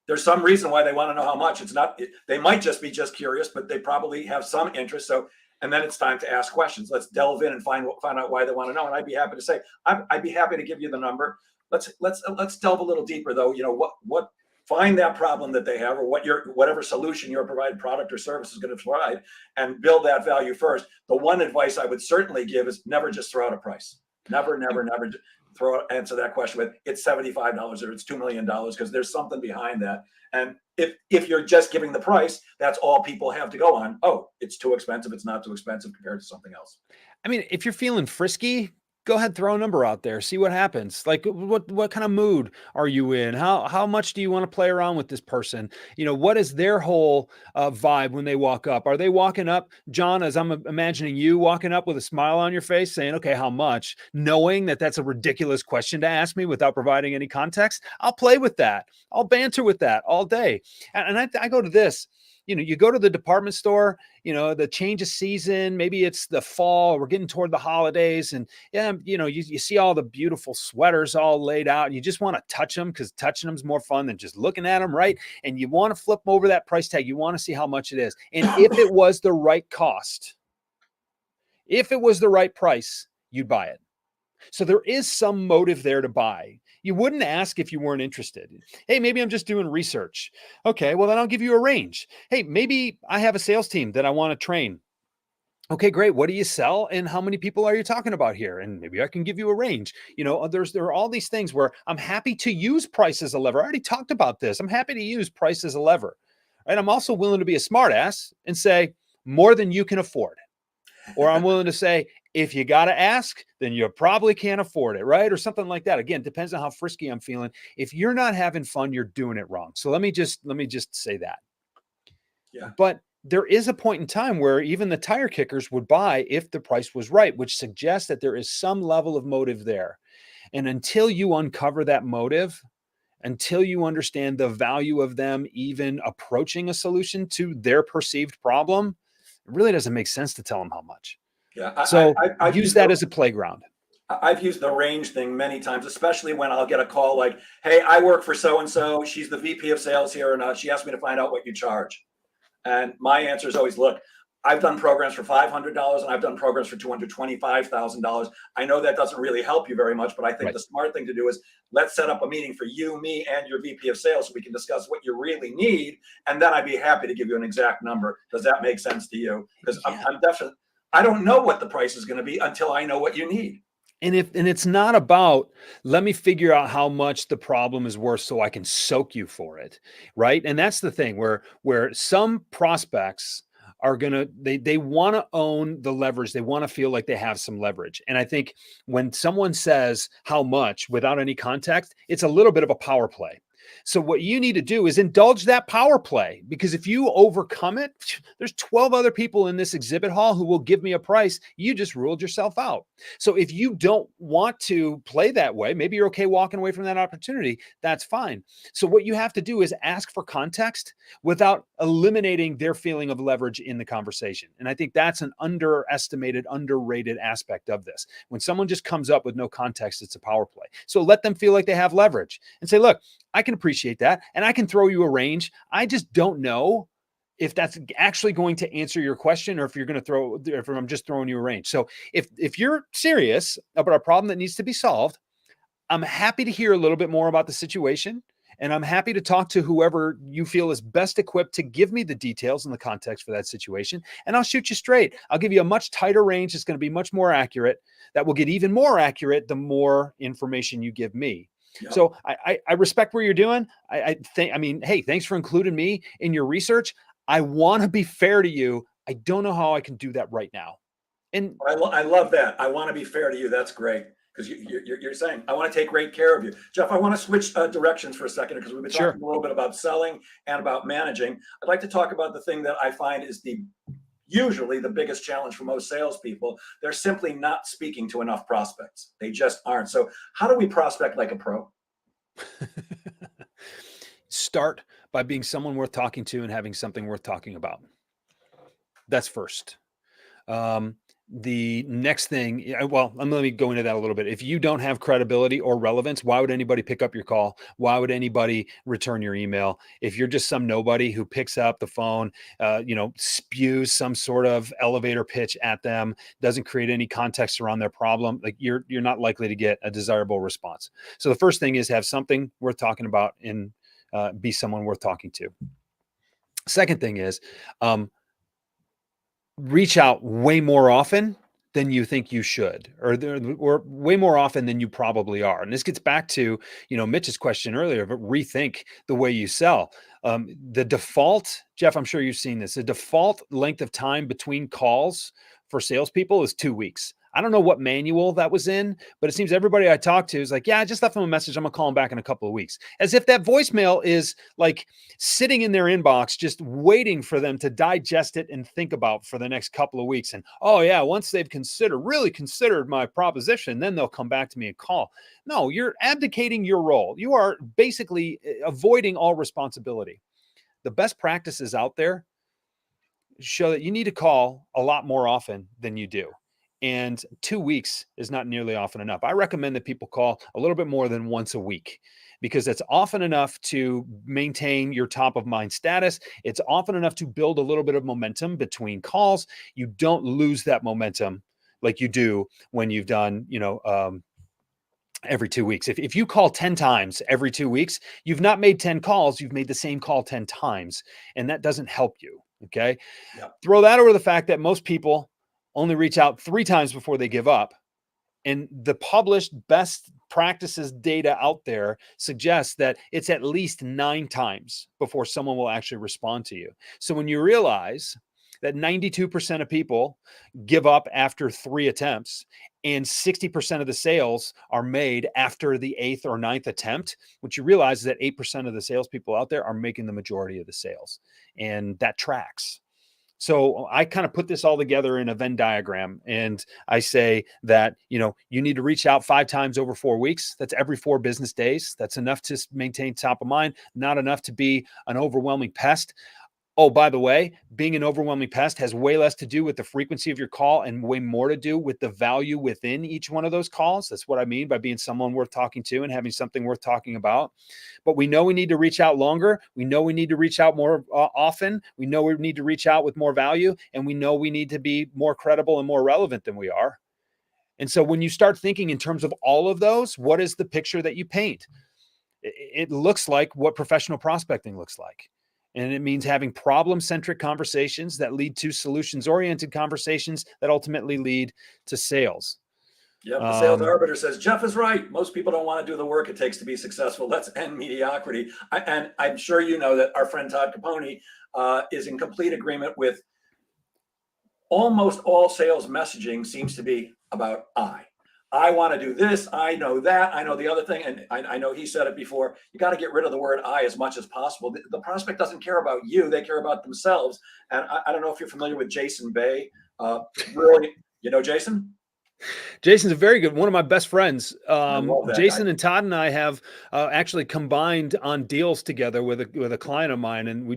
There's some reason why they want to know how much. It's not, they might just be just curious, but they probably have some interest. So, and then it's time to ask questions. Let's delve in and find out why they want to know. And I'd be happy to say, I'd be happy to give you the number. Let's delve a little deeper though. What find that problem that they have, or whatever solution your provided product or service is going to provide, and build that value first. The one advice I would certainly give is never just throw out a price. Never answer that question with it's $75 or it's $2 million, because there's something behind that. And if you're just giving the price, that's all people have to go on. Oh, it's too expensive. It's not too expensive compared to something else. I mean, if you're feeling frisky, go ahead, throw a number out there, see what happens. Like, what kind of mood are you in? How much do you want to play around with this person? What is their whole vibe when they walk up? Are they walking up, John, as I'm imagining you walking up with a smile on your face saying, okay, how much? Knowing that that's a ridiculous question to ask me without providing any context. I'll play with that. I'll banter with that all day. And I go to this. You go to the department store, the change of season, maybe it's the fall, we're getting toward the holidays, and you see all the beautiful sweaters all laid out, and you just want to touch them, because touching them is more fun than just looking at them, right? And you want to flip over that price tag. You want to see how much it is. And if it was the right cost, if it was the right price, you'd buy it. So there is some motive there to buy. You wouldn't ask if you weren't interested. Hey, maybe I'm just doing research. Okay, well, then I'll give you a range. Hey, maybe I have a sales team that I want to train. Okay, great. What do you sell? And how many people are you talking about here? And maybe I can give you a range. There are all these things where I'm happy to use price as a lever. I already talked about this. I'm happy to use price as a lever. And I'm also willing to be a smart ass and say more than you can afford. Or I'm willing to say If you got to ask, then you probably can't afford it, right? Or something like that. Again, depends on how frisky I'm feeling. If you're not having fun, you're doing it wrong. So let me just say that. Yeah. But there is a point in time where even the tire kickers would buy if the price was right, which suggests that there is some level of motive there. And until you uncover that motive, until you understand the value of them even approaching a solution to their perceived problem, it really doesn't make sense to tell them how much. Yeah. So I've use used that as a playground. I've used the range thing many times, especially when I'll get a call like, "Hey, I work for so and so. She's the VP of sales here, and she asked me to find out what you charge." And my answer is always, "Look, I've done programs for $500 and I've done programs for $225,000. I know that doesn't really help you very much, but I think Right. the smart thing to do is let's set up a meeting for you, me, and your VP of sales so we can discuss what you really need, and then I'd be happy to give you an exact number. Does that make sense to you? Because Yeah. I'm definitely I don't know what the price is going to be until I know what you need." And it's not about, let me figure out how much the problem is worth so I can soak you for it, right? And that's the thing where some prospects are gonna, they want to own the leverage. They want to feel like they have some leverage. And I think when someone says how much without any context, it's a little bit of a power play. So what you need to do is indulge that power play, because if you overcome it, there's 12 other people in this exhibit hall who will give me a price. You just ruled yourself out. So if you don't want to play that way, maybe you're okay walking away from that opportunity, that's fine. So what you have to do is ask for context without eliminating their feeling of leverage in the conversation. And I think that's an underestimated, underrated aspect of this. When someone just comes up with no context, it's a power play. So let them feel like they have leverage and say, look, I can appreciate that, and I can throw you a range. I just don't know if that's actually going to answer your question, or if you're going to if I'm just throwing you a range. So if you're serious about a problem that needs to be solved, I'm happy to hear a little bit more about the situation, and I'm happy to talk to whoever you feel is best equipped to give me the details and the context for that situation. And I'll shoot you straight. I'll give you a much tighter range. It's going to be much more accurate. That will get even more accurate the more information you give me. Yep. So I respect where you're doing. I think, I mean, hey, thanks for including me in your research. I want to be fair to you. I don't know how I can do that right now. And I love that. I want to be fair to you. That's great, because you're saying I want to take great care of you. Jeff, I want to switch directions for a second, because we've been sure. talking a little bit about selling and about managing. I'd like to talk about the thing that I find is usually the biggest challenge for most salespeople. They're simply not speaking to enough prospects. They just aren't. So how do we prospect like a pro? Start by being someone worth talking to and having something worth talking about. That's first. The next thing, well, let me go into that a little bit. If you don't have credibility or relevance, why would anybody pick up your call? Why would anybody return your email? If you're just some nobody who picks up the phone, spews some sort of elevator pitch at them, doesn't create any context around their problem, like you're not likely to get a desirable response. So the first thing is have something worth talking about and be someone worth talking to. Second thing is, reach out way more often than you think you should, or way more often than you probably are. And this gets back to, Mitch's question earlier, but rethink the way you sell. The default, Jeff, I'm sure you've seen this, the default length of time between calls for salespeople is 2 weeks. I don't know what manual that was in, but it seems everybody I talk to is like, yeah, I just left them a message. I'm gonna call them back in a couple of weeks. As if that voicemail is like sitting in their inbox, just waiting for them to digest it and think about for the next couple of weeks. And, oh yeah, once they've really considered my proposition, then they'll come back to me and call. No, you're abdicating your role. You are basically avoiding all responsibility. The best practices out there show that you need to call a lot more often than you do. And 2 weeks is not nearly often enough. I recommend that people call a little bit more than once a week, because that's often enough to maintain your top of mind status. It's often enough to build a little bit of momentum between calls. You don't lose that momentum like you do when you've done, every 2 weeks. If you call 10 times every 2 weeks, you've not made 10 calls, you've made the same call 10 times, and that doesn't help you. Okay. Yep. Throw that over the fact that most people only reach out 3 times before they give up. And the published best practices data out there suggests that it's at least 9 times before someone will actually respond to you. So when you realize that 92% of people give up after 3 attempts, and 60% of the sales are made after the 8th or 9th attempt. What you realize is that 8% of the salespeople out there are making the majority of the sales, and that tracks. So I kind of put this all together in a Venn diagram, and I say that, you need to reach out 5 times over 4 weeks. That's every 4 business days. That's enough to maintain top of mind, not enough to be an overwhelming pest. Oh, by the way, being an overwhelming pest has way less to do with the frequency of your call and way more to do with the value within each one of those calls. That's what I mean by being someone worth talking to and having something worth talking about. But we know we need to reach out longer. We know we need to reach out more often. We know we need to reach out with more value. And we know we need to be more credible and more relevant than we are. And so when you start thinking in terms of all of those, what is the picture that you paint? It looks like what professional prospecting looks like. And it means having problem-centric conversations that lead to solutions-oriented conversations that ultimately lead to sales. Yep, the sales arbiter says, Jeff is right. Most people don't want to do the work it takes to be successful. Let's end mediocrity. And I'm sure you know that our friend Todd Capone is in complete agreement with almost all sales messaging seems to be about I want to do this. I know that. I know the other thing. And I know he said it before. You got to get rid of the word I as much as possible. The prospect doesn't care about you. They care about themselves. And I don't know if you're familiar with Jason Bay. Really, Jason? Jason's a very good one of my best friends. Jason guy. and Todd and I have actually combined on deals together with a client of mine, and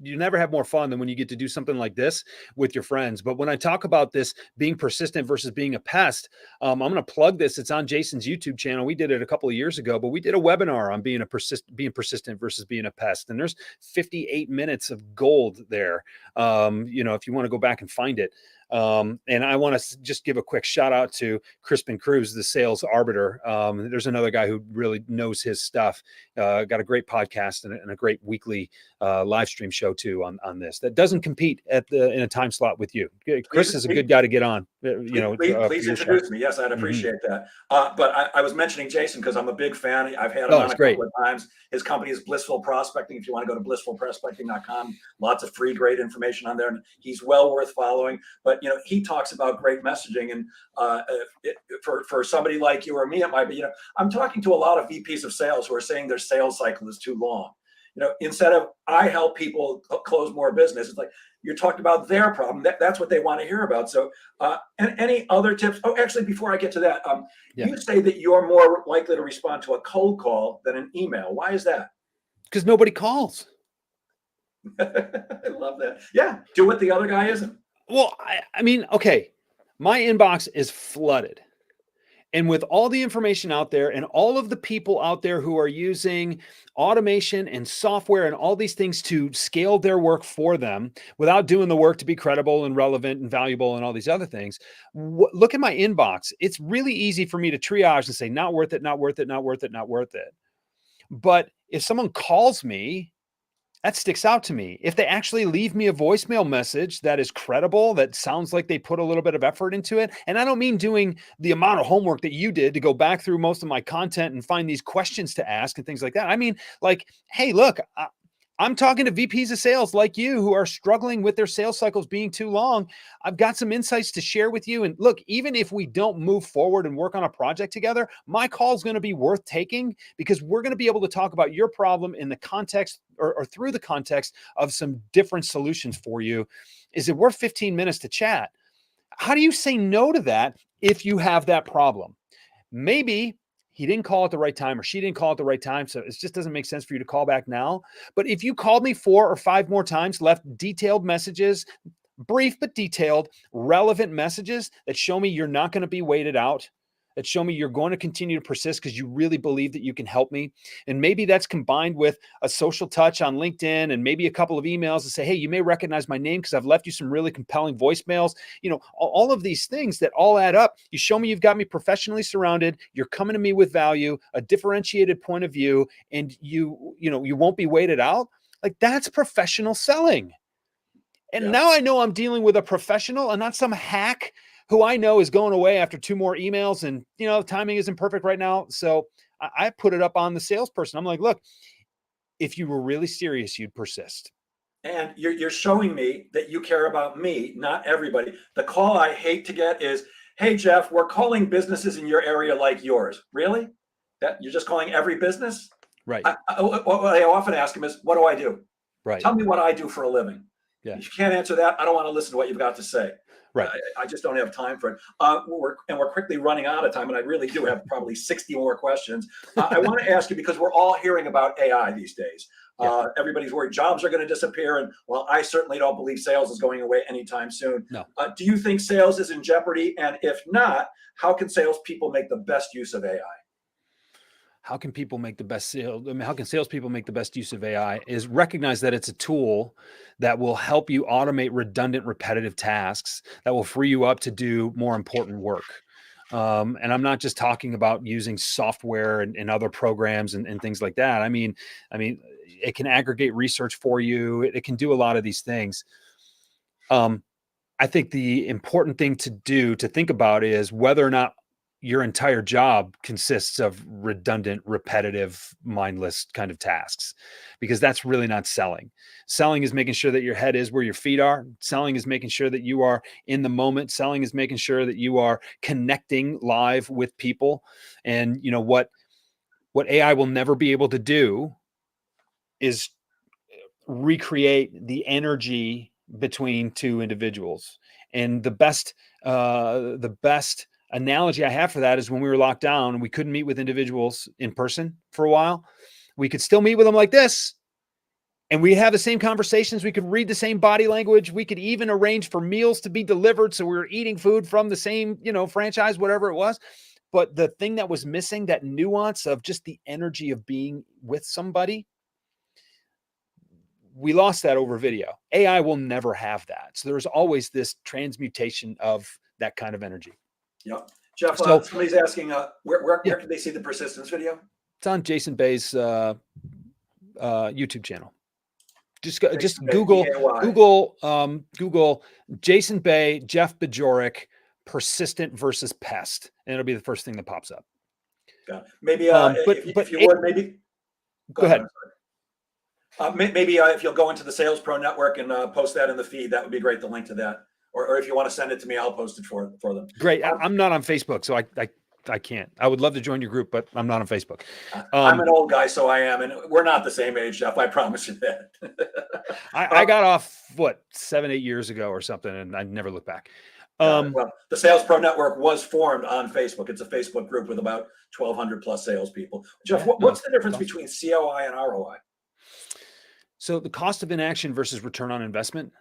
you never have more fun than when you get to do something like this with your friends. But when I talk about this being persistent versus being a pest, I'm going to plug this. It's on Jason's YouTube channel. We did it a couple of years ago, but we did a webinar on being persistent versus being a pest, and there's 58 minutes of gold there. If you want to go back and find it. And I want to just give a quick shout out to Crispin Cruz, the sales arbiter. There's another guy who really knows his stuff. Got a great podcast and a great weekly live stream show too on this that doesn't compete in a time slot with you. Chris is a good guy to get on. Please introduce me. Yes, I'd appreciate that. But I was mentioning Jason because I'm a big fan. I've had him on a couple of times. His company is Blissful Prospecting. If you want to go to blissfulprospecting.com, lots of free, great information on there. And he's well worth following. But he talks about great messaging, and for somebody like you or me, it might be. I'm talking to a lot of VPs of sales who are saying their sales cycle is too long. Instead of I help people close more business, it's like you talked about their problem. That's what they want to hear about. So, and any other tips? Oh, actually, before I get to that, you say that you're more likely to respond to a cold call than an email. Why is that? Because nobody calls. I love that. Yeah, do what the other guy isn't. Well, I mean, okay, my inbox is flooded. And with all the information out there and all of the people out there who are using automation and software and all these things to scale their work for them without doing the work to be credible and relevant and valuable and all these other things, look at my inbox. It's really easy for me to triage and say, not worth it, not worth it, not worth it, not worth it. But if someone calls me, that sticks out to me. If they actually leave me a voicemail message that is credible, that sounds like they put a little bit of effort into it. And I don't mean doing the amount of homework that you did to go back through most of my content and find these questions to ask and things like that. I mean, like, hey, look, I'm talking to VPs of sales like you who are struggling with their sales cycles being too long. I've got some insights to share with you. And look, even if we don't move forward and work on a project together, my call is going to be worth taking because we're going to be able to talk about your problem in the context or through the context of some different solutions for you. Is it worth 15 minutes to chat? How do you say no to that if you have that problem? Maybe he didn't call at the right time or she didn't call at the right time. So it just doesn't make sense for you to call back now. But if you called me 4 or 5 more times, left detailed messages, brief but detailed, relevant messages that show me you're not going to be waited out, that show me you're going to continue to persist because you really believe that you can help me. And maybe that's combined with a social touch on LinkedIn and maybe a couple of emails to say, hey, you may recognize my name because I've left you some really compelling voicemails. All of these things that all add up. You show me you've got me professionally surrounded. You're coming to me with value, a differentiated point of view, and you won't be waited out. Like, that's professional selling. And now I know I'm dealing with a professional and not some hack who I know is going away after 2 more emails, and timing isn't perfect right now. So I put it up on the salesperson. I'm like, look, if you were really serious, you'd persist. And you're showing me that you care about me, not everybody. The call I hate to get is, "Hey Jeff, we're calling businesses in your area like yours." Really? That you're just calling every business? Right. What I often ask them is, "What do I do? Right. Tell me what I do for a living." Yeah. If you can't answer that, I don't want to listen to what you've got to say. Right. I just don't have time for it. We're quickly running out of time, and I really do have probably 60 more questions. I want to ask you, because we're all hearing about AI these days. Yeah. Everybody's worried jobs are going to disappear, and well, I certainly don't believe sales is going away anytime soon. No. Do you think sales is in jeopardy? And if not, how can salespeople make the best use of AI? How can people make the best sales? I mean, how can salespeople make the best use of AI is recognize that it's a tool that will help you automate redundant, repetitive tasks that will free you up to do more important work. And I'm not just talking about using software and other programs and things like that. I mean, it can aggregate research for you. It can do a lot of these things. I think the important thing to think about is whether or not your entire job consists of redundant, repetitive, mindless kind of tasks, because that's really not selling. Selling is making sure that your head is where your feet are. Selling is making sure that you are in the moment. Selling is making sure that you are connecting live with people. And what AI will never be able to do is recreate the energy between two individuals. And the best analogy I have for that is when we were locked down and we couldn't meet with individuals in person for a while. We could still meet with them like this, and we have the same conversations. We could read the same body language. We could even arrange for meals to be delivered, so we were eating food from the same, franchise, whatever it was. But the thing that was missing, that nuance of just the energy of being with somebody, we lost that over video. AI will never have that. So there's always this transmutation of that kind of energy. Yeah. Jeff, So somebody's asking, where yeah, can they see the persistence video? it's on Jason Bay's YouTube channel. Just Jason Bay, Google BAY. Google Jason Bay, Jeff Bajorek, persistent versus pest, and it'll be the first thing that pops up. Got it. Maybe But if you would, maybe go ahead. Maybe if you'll go into the Sales Pro Network and post that in the feed, that would be great. The link to that, or if you want to send it to me, I'll post it for them. Great. I'm not on Facebook, so I can't. I would love to join your group, but I'm not on Facebook. I'm an old guy, so I am, and we're not the same age, Jeff. I promise you that. I got off 7-8 years ago or something, and I never looked back. Well, the Sales Pro Network was formed on Facebook. It's a Facebook group with about 1,200 plus salespeople. Jeff, what's the difference between COI and ROI? So the cost of inaction versus return on investment.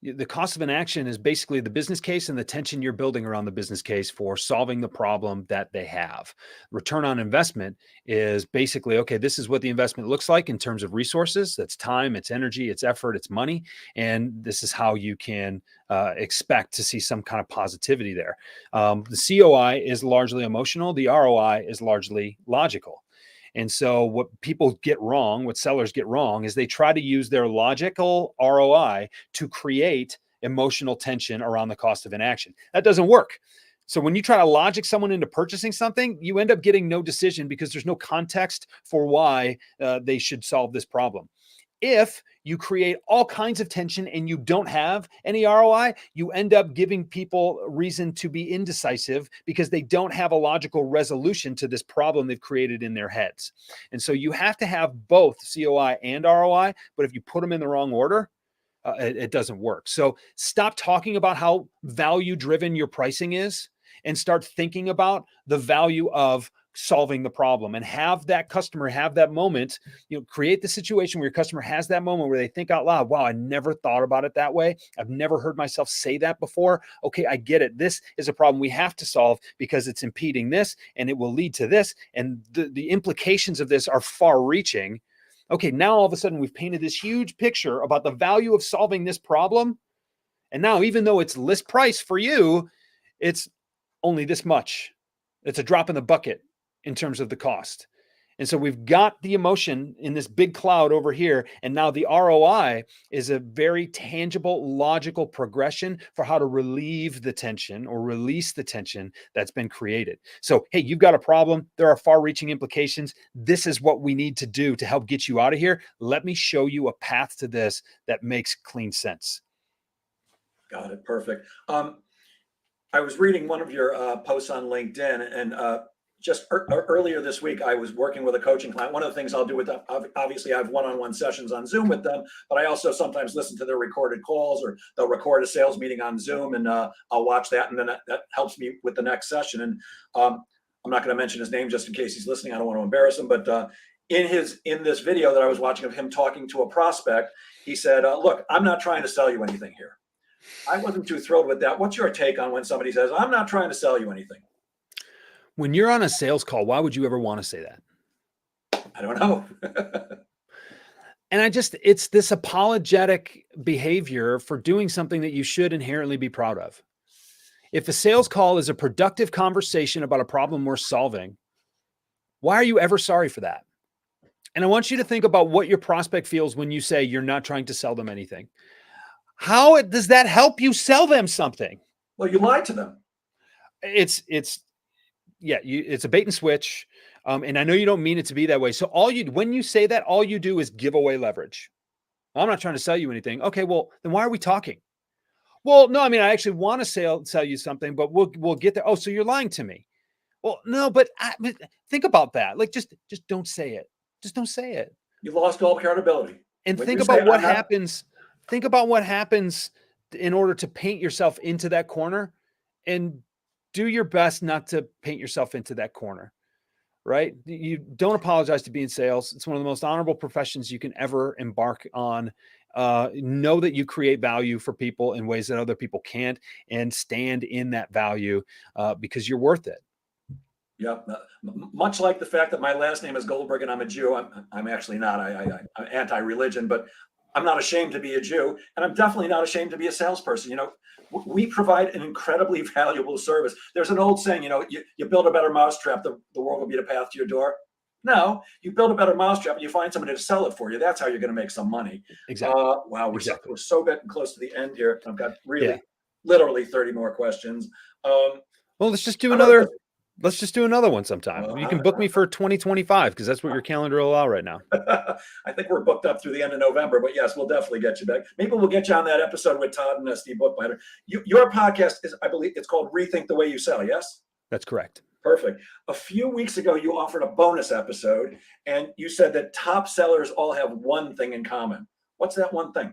The cost of inaction is basically the business case and the tension you're building around the business case for solving the problem that they have. Return on investment is basically, okay, this is what the investment looks like in terms of resources. That's time, it's energy, it's effort, it's money. And this is how you can expect to see some kind of positivity there. The COI is largely emotional. The ROI is largely logical. And so what people get wrong, what sellers get wrong, is they try to use their logical ROI to create emotional tension around the cost of inaction. That doesn't work. So when you try to logic someone into purchasing something, you end up getting no decision because there's no context for why they should solve this problem. If you create all kinds of tension and you don't have any ROI, you end up giving people reason to be indecisive because they don't have a logical resolution to this problem they've created in their heads. And so you have to have both COI and ROI, but if you put them in the wrong order, it doesn't work. So stop talking about how value driven your pricing is and start thinking about the value of solving the problem, and have that customer have that moment, create the situation where your customer has that moment where they think out loud, wow, I never thought about it that way. I've never heard myself say that before. Okay, I get it. This is a problem we have to solve because it's impeding this and it will lead to this. And the implications of this are far reaching. Okay, now all of a sudden we've painted this huge picture about the value of solving this problem. And now, even though it's list price for you, it's only this much. It's a drop in the bucket in terms of the cost. And so we've got the emotion in this big cloud over here. And now the ROI is a very tangible, logical progression for how to relieve the tension or release the tension that's been created. So, hey, you've got a problem. There are far-reaching implications. This is what we need to do to help get you out of here. Let me show you a path to this that makes clean sense. Got it. Perfect. I was reading one of your posts on LinkedIn, and just earlier this week, I was working with a coaching client. One of the things I'll do with them, obviously, I have one-on-one sessions on Zoom with them, but I also sometimes listen to their recorded calls, or they'll record a sales meeting on Zoom, and I'll watch that, and then that helps me with the next session. And I'm not going to mention his name just in case he's listening. I don't want to embarrass him, but in this video that I was watching of him talking to a prospect, he said, "Look, I'm not trying to sell you anything here." I wasn't too thrilled with that. What's your take on when somebody says, "I'm not trying to sell you anything"? When you're on a sales call, why would you ever want to say that? I don't know. And it's this apologetic behavior for doing something that you should inherently be proud of. If a sales call is a productive conversation about a problem we're solving, why are you ever sorry for that? And I want you to think about what your prospect feels when you say you're not trying to sell them anything. How does that help you sell them something? Well, you lied to them. It's a bait and switch. And I know you don't mean it to be that way. So when you say that, all you do is give away leverage. I'm not trying to sell you anything. Okay, well, then why are we talking? Well, no, I mean, I actually want to sell you something, but we'll get there. Oh, so you're lying to me. Well, no, but think about that. Like, just don't say it. Just don't say it. You lost all accountability. And think about what happens. Think about what happens in order to paint yourself into that corner, and do your best not to paint yourself into that corner, right? You don't apologize to be in sales. It's one of the most honorable professions you can ever embark on. Know that you create value for people in ways that other people can't, and stand in that value because you're worth it. Yeah, much like the fact that my last name is Goldberg and I'm a Jew. I'm actually not. I'm anti-religion, but I'm not ashamed to be a Jew, and I'm definitely not ashamed to be a salesperson. We provide an incredibly valuable service. There's an old saying, you build a better mousetrap, the world will be the path to your door. No, you build a better mousetrap and you find somebody to sell it for you. That's how you're going to make some money. Exactly. Wow, we're so getting close to the end here. I've got literally 30 more questions. Well, let's just do another. Let's just do another one sometime. Well, you can book me for 2025 because that's what your calendar will allow right now. I think we're booked up through the end of November, but yes, we'll definitely get you back. Maybe we'll get you on that episode with Todd and Steve Bookbinder. Your podcast is, I believe, it's called Rethink the Way You Sell. Yes, that's correct. Perfect. A few weeks ago, you offered a bonus episode, and you said that top sellers all have one thing in common. What's that one thing?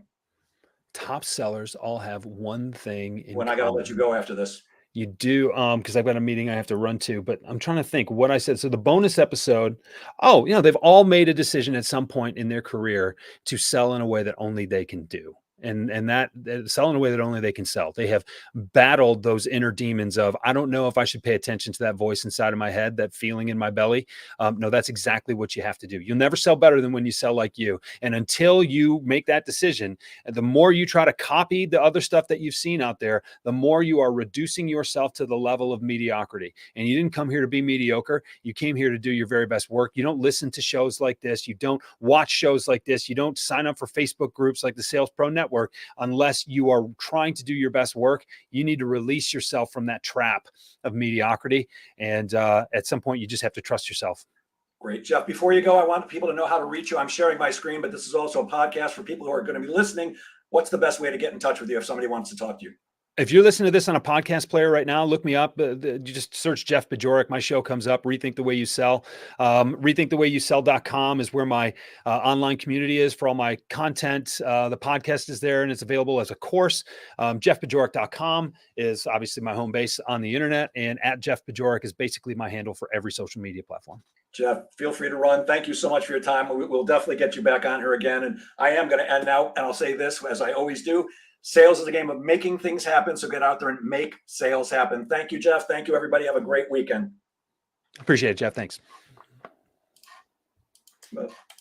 Top sellers all have one thing in common. I got to let you go after this. You do, because I've got a meeting I have to run to, but I'm trying to think what I said. So the bonus episode, they've all made a decision at some point in their career to sell in a way that only they can do. And that sell in a way that only they can sell. They have battled those inner demons of, I don't know if I should pay attention to that voice inside of my head, that feeling in my belly. No, that's exactly what you have to do. You'll never sell better than when you sell like you. And until you make that decision, the more you try to copy the other stuff that you've seen out there, the more you are reducing yourself to the level of mediocrity. And you didn't come here to be mediocre. You came here to do your very best work. You don't listen to shows like this. You don't watch shows like this. You don't sign up for Facebook groups like the Sales Pro Network unless you are trying to do your best work. You need to release yourself from that trap of mediocrity. And at some point, you just have to trust yourself. Great. Jeff, before you go, I want people to know how to reach you. I'm sharing my screen, but this is also a podcast for people who are going to be listening. What's the best way to get in touch with you if somebody wants to talk to you? If you're listening to this on a podcast player right now, look me up. You just search Jeff Bajorek. My show comes up, Rethink the Way You Sell. RethinkTheWayYouSell.com is where my online community is for all my content. The podcast is there, and it's available as a course. JeffBajorek.com is obviously my home base on the internet, and @JeffBajorek is basically my handle for every social media platform. Jeff, feel free to run. Thank you so much for your time. We'll definitely get you back on here again. And I am going to end now, and I'll say this, as I always do. Sales is a game of making things happen. So get out there and make sales happen. Thank you, Jeff. Thank you, everybody. Have a great weekend. Appreciate it, Jeff. Thanks. But